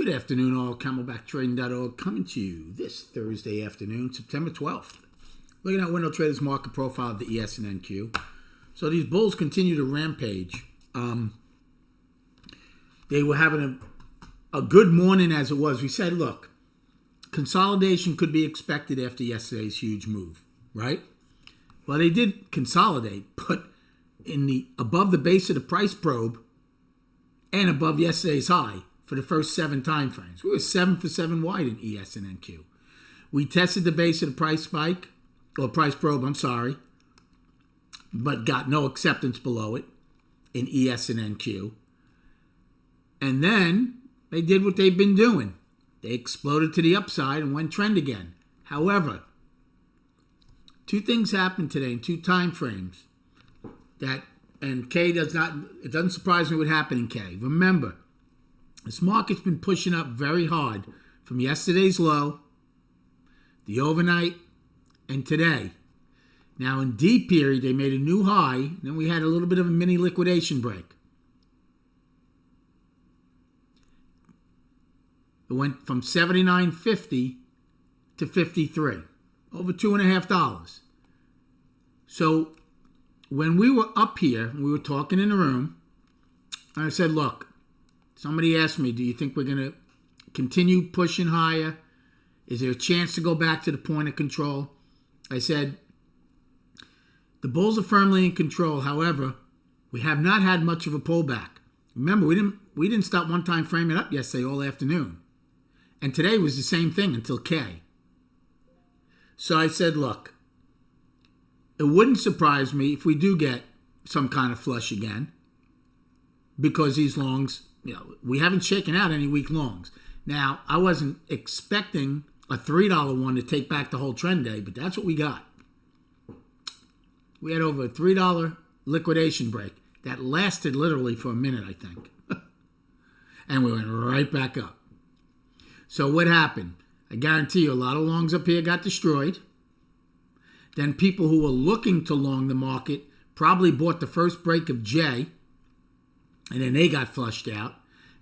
Good afternoon, all. CamelbackTrading.org coming to you this Thursday afternoon, September 12th. Looking at Window Traders market profile of the ES and NQ. So these bulls continue to rampage. They were having a good morning as it was. We said, look, consolidation could be expected after yesterday's huge move, right? Well, they did consolidate, but in the above the base of the price probe and above yesterday's high for the first 7 time frames. We were 7 for 7 wide in ES and NQ. We tested the base of the price spike, or price probe, but got no acceptance below it in ES and NQ. And then they did what they've been doing. They exploded to the upside and went trend again. However, 2 things happened today in 2 time frames that, and K does not, it doesn't surprise me what happened in K. Remember, this market's been pushing up very hard from yesterday's low, the overnight, and today. Now in D period, they made a new high, then we had a little bit of a mini liquidation break. It went from $79.50 to $53, over $2.50. So when we were up here, we were talking in the room, I said, look, somebody asked me, do you think we're going to continue pushing higher? Is there a chance to go back to the point of control? I said, the bulls are firmly in control. However, we have not had much of a pullback. Remember, we didn't stop one time framing up yesterday all afternoon. And today was the same thing until K. So I said, look, it wouldn't surprise me if we do get some kind of flush again, because these longs, we haven't shaken out any weak longs. Now, I wasn't expecting a $3 one to take back the whole trend day, but that's what we got. We had over a $3 liquidation break that lasted literally for a minute, I think. And we went right back up. So what happened? I guarantee you a lot of longs up here got destroyed. Then people who were looking to long the market probably bought the first break of J, and then they got flushed out.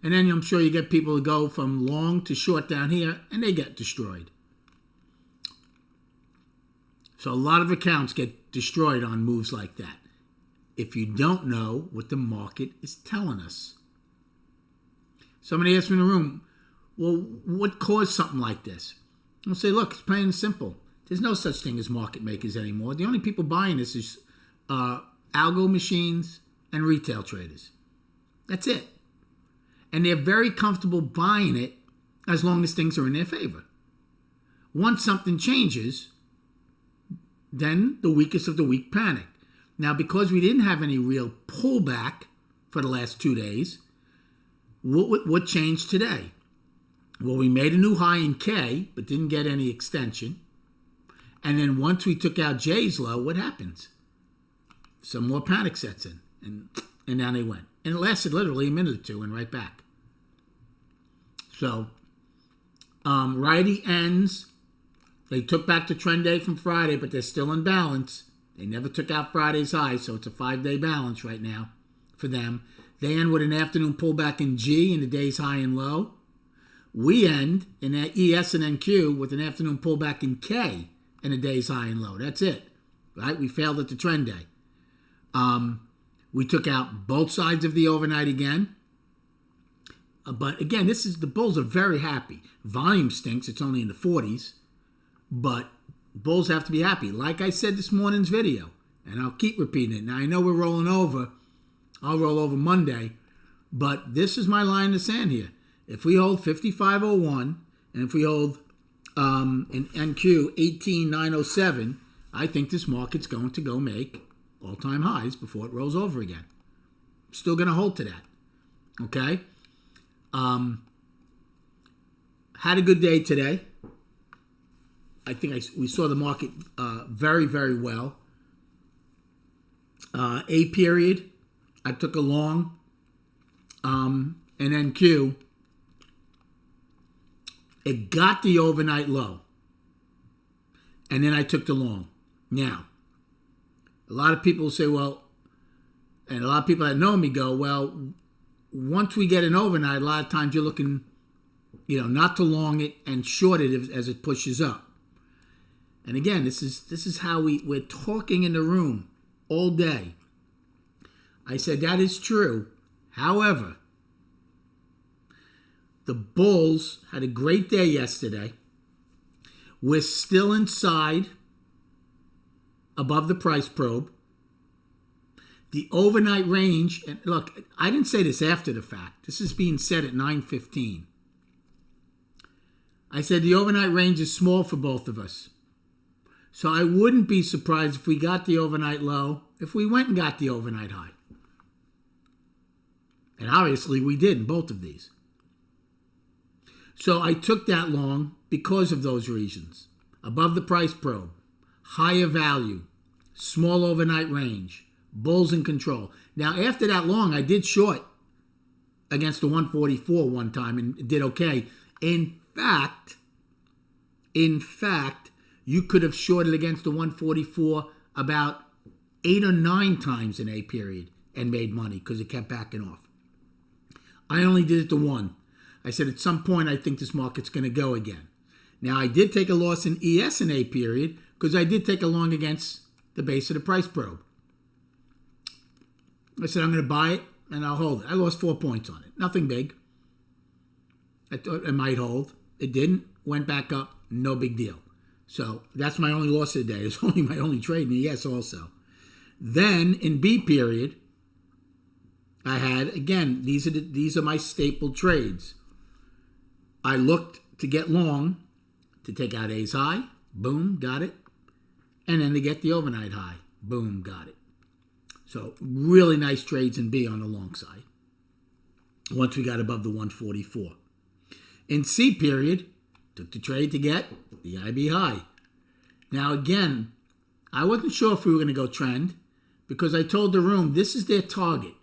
And then I'm sure you get people who go from long to short down here, and they get destroyed. So a lot of accounts get destroyed on moves like that, if you don't know what the market is telling us. Somebody asked me in the room, well, what caused something like this? I'll say, look, it's plain and simple. There's no such thing as market makers anymore. The only people buying this is ALGO machines and retail traders. That's it. And they're very comfortable buying it as long as things are in their favor. Once something changes, then the weakest of the weak panic. Now, because we didn't have any real pullback for the last 2 days, what changed today? Well, we made a new high in K, but didn't get any extension. And then once we took out J's low, what happens? Some more panic sets in, and down they went. And it lasted literally a minute or 2 and right back. So, righty ends. They took back the trend day from Friday, but they're still in balance. They never took out Friday's high, so it's a 5-day balance right now for them. They end with an afternoon pullback in G in the day's high and low. We end in ES and NQ with an afternoon pullback in K in the day's high and low. That's it, right? We failed at the trend day. We took out both sides of the overnight again. But again, the bulls are very happy. Volume stinks. It's only in the 40s. But bulls have to be happy. Like I said this morning's video, and I'll keep repeating it. Now, I know we're rolling over. I'll roll over Monday. But this is my line in the sand here. If we hold 55.01, and if we hold in NQ 18.907, I think this market's going to go make all-time highs before it rolls over again. Still going to hold to that. Okay? Had a good day today. I think we saw the market very, very well. A period, I took a long. And NQ, it got the overnight low. And then I took the long. Now, a lot of people say, well, and a lot of people that know me go, well, once we get an overnight, a lot of times you're looking not to long it and short it as it pushes up. And again, this is how we're talking in the room all day. I said that is true. However, the bulls had a great day yesterday. We're still inside above the price probe. The overnight range, and look, I didn't say this after the fact. This is being said at 9:15. I said the overnight range is small for both of us. So I wouldn't be surprised if we got the overnight low, if we went and got the overnight high. And obviously we did in both of these. So I took that long because of those reasons. Above the price probe, higher value, small overnight range, bulls in control. Now, after that long, I did short against the 144 one time and did okay. In fact, you could have shorted against the 144 about 8 or 9 times in a period and made money because it kept backing off. I only did it to one. I said at some point I think this market's going to go again. Now, I did take a loss in ES in a period because I did take a long against the base of the price probe. I said I'm going to buy it and I'll hold it. I lost 4 points on it. Nothing big. I thought it might hold. It didn't. Went back up. No big deal. So that's my only loss of the day. It's only my only trade in ES also. Then in B period, I had, again, these are my staple trades. I looked to get long, to take out A's high, boom, got it. And then to get the overnight high, boom, got it. So really nice trades in B on the long side once we got above the 144. In C period, took the trade to get the IB high. Now again, I wasn't sure if we were going to go trend because I told the room this is their target,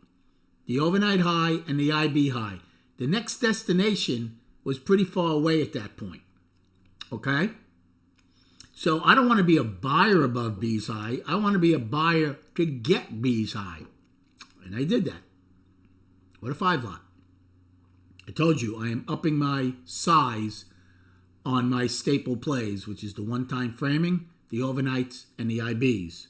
the overnight high and the IB high. The next destination was pretty far away at that point. Okay? So I don't want to be a buyer above B's high. I want to be a buyer to get B's high. And I did that. What a 5 lot. I told you I am upping my size on my staple plays, which is the one-time framing, the overnights, and the IBs.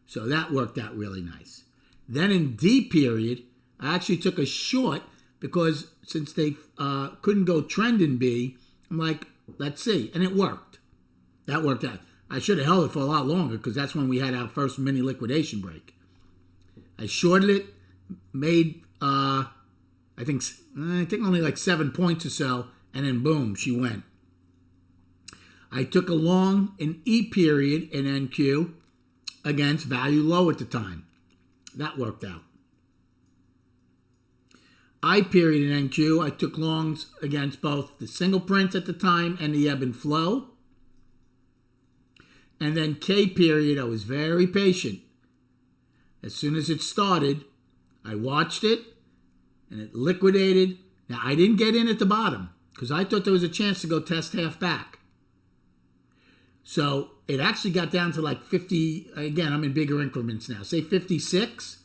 So that worked out really nice. Then in D period, I actually took a short because since they couldn't go trend in B, I'm like, let's see. And it worked. That worked out. I should have held it for a lot longer because that's when we had our first mini liquidation break. I shorted it, made, I think only like 7 points or so, and then boom, she went. I took a long in E period in NQ against value low at the time. That worked out. I period in NQ, I took longs against both the single prints at the time and the ebb and flow. And then K period, I was very patient. As soon as it started, I watched it and it liquidated. Now, I didn't get in at the bottom because I thought there was a chance to go test half back. So it actually got down to like 50. Again, I'm in bigger increments now. Say 56.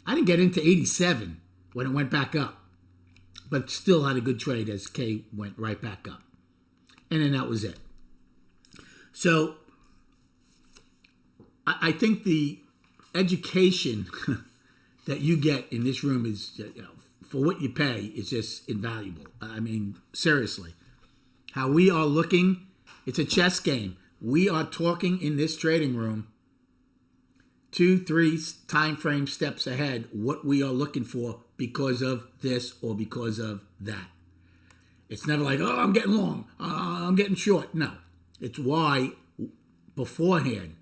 I didn't get into 87 when it went back up. But still had a good trade as K went right back up. And then that was it. So I think the education that you get in this room is, for what you pay, is just invaluable. I mean, seriously. How we are looking, it's a chess game. We are talking in this trading room 2-3 time frame steps ahead what we are looking for because of this or because of that. It's never like, oh, I'm getting long, I'm getting short. No, it's why beforehand.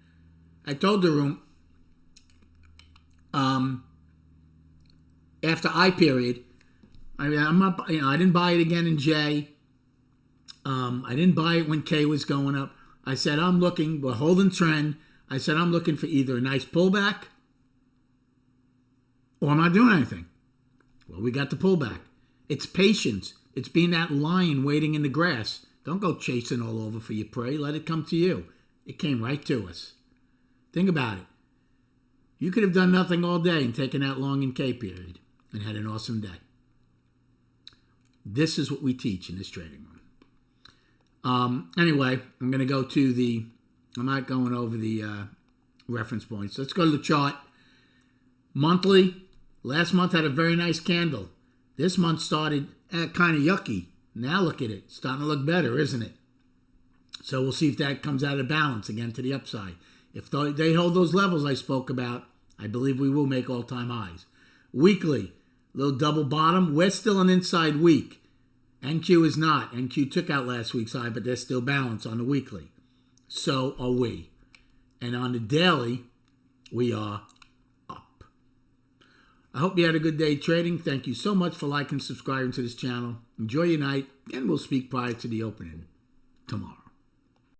I told the room after I period, I mean, I'm not, I didn't buy it again in J. I didn't buy it when K was going up. I said, I'm looking, we're holding trend. I said, I'm looking for either a nice pullback or I'm not doing anything. Well, we got the pullback. It's patience. It's being that lion waiting in the grass. Don't go chasing all over for your prey. Let it come to you. It came right to us. Think about it. You could have done nothing all day and taken that long in K period and had an awesome day. This is what we teach in this trading room. Anyway, I'm going to go to I'm not going over the reference points. Let's go to the chart. Monthly. Last month had a very nice candle. This month started kind of yucky. Now look at it. Starting to look better, isn't it? So we'll see if that comes out of balance again to the upside. If they hold those levels I spoke about, I believe we will make all-time highs. Weekly, little double bottom. We're still an inside week. NQ is not. NQ took out last week's high, but they're still balanced on the weekly. So are we. And on the daily, we are up. I hope you had a good day trading. Thank you so much for liking and subscribing to this channel. Enjoy your night, and we'll speak prior to the opening tomorrow.